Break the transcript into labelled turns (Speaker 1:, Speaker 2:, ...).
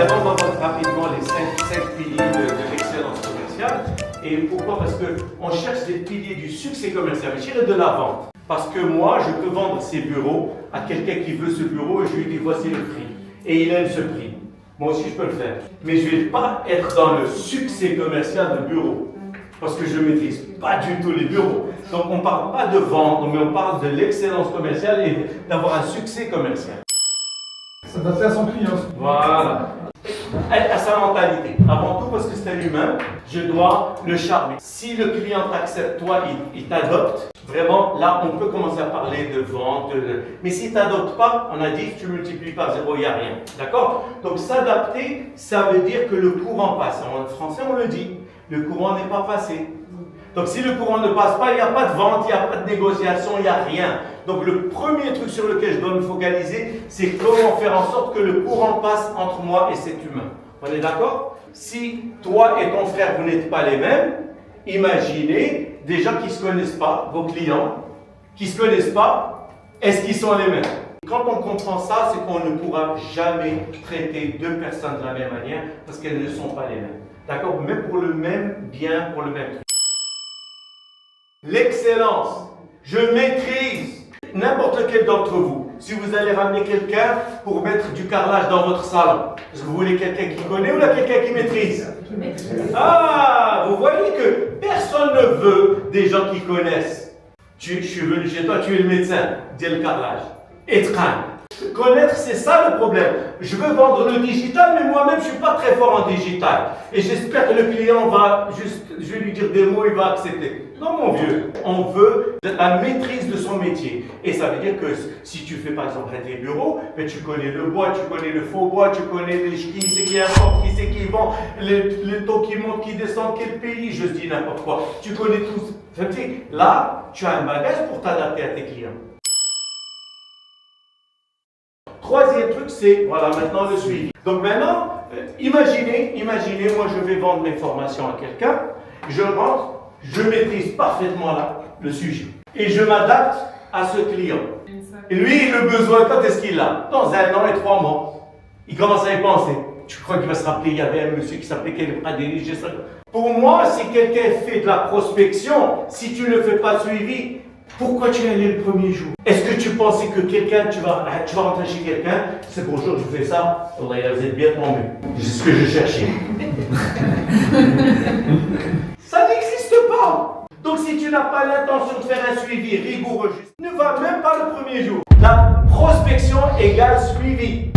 Speaker 1: Allez, on va voir rapidement les 5 piliers de l'excellence commerciale. Et pourquoi? Parce qu'on cherche des piliers du succès commercial, je dirais de la vente. Parce que moi, je peux vendre ces bureaux à quelqu'un qui veut ce bureau et je lui dis voici le prix. Et il aime ce prix. Moi aussi, je peux le faire. Mais je ne vais pas être dans le succès commercial de bureau. Parce que je ne maîtrise pas du tout les bureaux. Donc, on ne parle pas de vendre, mais on parle de l'excellence commerciale et d'avoir un succès commercial.
Speaker 2: S'adapter à son client.
Speaker 1: Voilà. À sa mentalité. Avant tout, parce que c'est un humain, je dois le charmer. Si le client t'accepte, toi, il t'adopte, vraiment, là, on peut commencer à parler de vente. Mais s'il ne t'adopte pas, on a dit que tu multiplies par 0, il n'y a rien. D'accord? Donc, s'adapter, ça veut dire que le courant passe. En français, on le dit. Le courant n'est pas passé. Donc, si le courant ne passe pas, il n'y a pas de vente, il n'y a pas de négociation, il n'y a rien. Donc, le premier truc sur lequel je dois me focaliser, c'est comment faire en sorte que le courant passe entre moi et cet humain. On est d'accord? Si toi et ton frère, vous n'êtes pas les mêmes, imaginez des gens qui ne se connaissent pas, vos clients, qui ne se connaissent pas, est-ce qu'ils sont les mêmes? Quand on comprend ça, c'est qu'on ne pourra jamais traiter deux personnes de la même manière parce qu'elles ne sont pas les mêmes. D'accord? Même pour le même bien, pour le même truc. L'excellence. Je maîtrise n'importe lequel d'entre vous. Si vous allez ramener quelqu'un pour mettre du carrelage dans votre salon, est-ce que vous voulez quelqu'un qui connaît ou là quelqu'un qui maîtrise? Ah, vous voyez que personne ne veut des gens qui connaissent. Je suis venu chez toi, tu es le médecin, dis le carrelage. Étreindre. Connaître, c'est ça le problème. Je veux vendre le digital, mais moi-même, je ne suis pas très fort en digital. Et j'espère que le client va juste, je vais lui dire des mots, il va accepter. Non, mon vieux, on veut la maîtrise de son métier. Et ça veut dire que si tu fais par exemple des bureaux, mais tu connais le bois, tu connais le faux bois, tu connais qui c'est qui importe, qui c'est qui vend, les taux qui montent, qui descendent, quel pays, je dis n'importe quoi. Tu connais tout. Là, tu as un bagage pour t'adapter à tes clients. Troisième truc, c'est, voilà, maintenant le suivi. Donc maintenant, imaginez, moi je vais vendre mes formations à quelqu'un, je rentre, je maîtrise parfaitement le sujet. Et je m'adapte à ce client. Et lui, le besoin, quand est-ce qu'il l'a? Dans 1 an et 3 mois. Il commence à y penser. Tu crois qu'il va se rappeler, il y avait un monsieur qui s'appelait Kenneth Pradeli, j'ai ça. Pour moi, si quelqu'un fait de la prospection, si tu ne fais pas de suivi, pourquoi tu es allé le premier jour? Est-ce que tu pensais que quelqu'un, tu vas rentrer chez quelqu'un, c'est bonjour, je fais ça, oh là, vous êtes bien tombé. C'est ce que je cherchais. Ça n'existe pas. Donc si tu n'as pas l'intention de faire un suivi rigoureux, ne va même pas le premier jour. La prospection égale suivi.